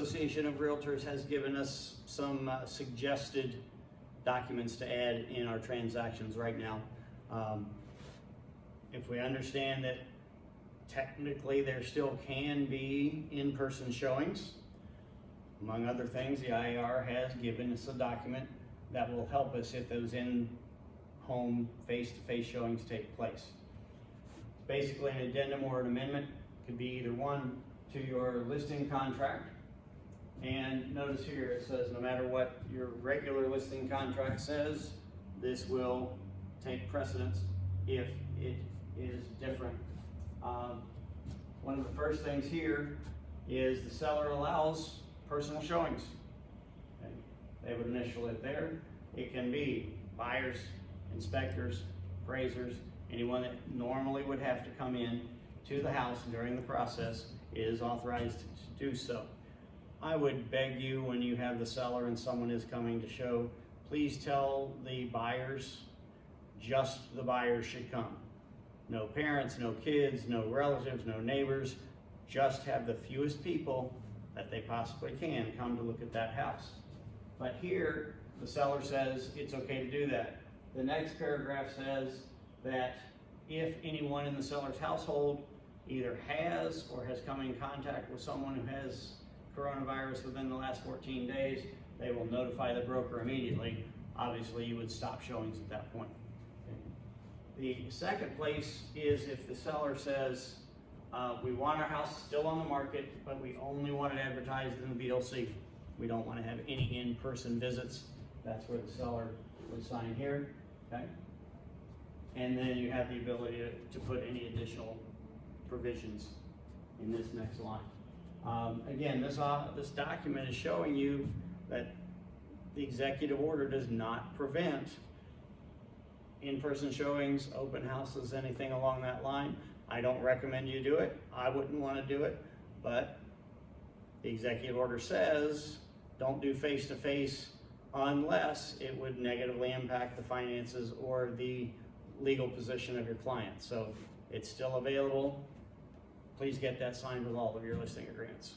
Association of Realtors has given us some suggested documents to add in our transactions right now. If we understand that technically there still can be in-person showings, among other things, the IAR has given us a document that will help us if those in-home face-to-face showings take place. It's basically an addendum or an amendment. It could be either one to your listing contract. And notice here it says no matter what your regular listing contract says, this will take precedence if it is different. One of the first things here is the seller allows personal showings. Okay. They would initial it there. It can be buyers, inspectors, appraisers, anyone that normally would have to come in to the house during the process is authorized to do so. I would beg you, when you have the seller and someone is coming to show, please tell the buyers just the buyers should come. No parents, no kids, no relatives, no neighbors. Just have the fewest people that they possibly can come to look at that house. But here, the seller says it's okay to do that. The next paragraph says that if anyone in the seller's household either has or has come in contact with someone who has coronavirus within the last 14 days, they will notify the broker immediately. Obviously, you would stop showings at that point. The second place is if the seller says, we want our house still on the market, but we only want it advertised in the BLC. We don't want to have any in-person visits. That's where the seller would sign here, okay? And then you have the ability to put any additional provisions in this next line. Again, this document is showing you that the executive order does not prevent in-person showings, open houses, anything along that line. I don't recommend you do it. I wouldn't want to do it, but the executive order says don't do face-to-face unless it would negatively impact the finances or the legal position of your client. So it's still available. Please get that signed with all of your listing agreements.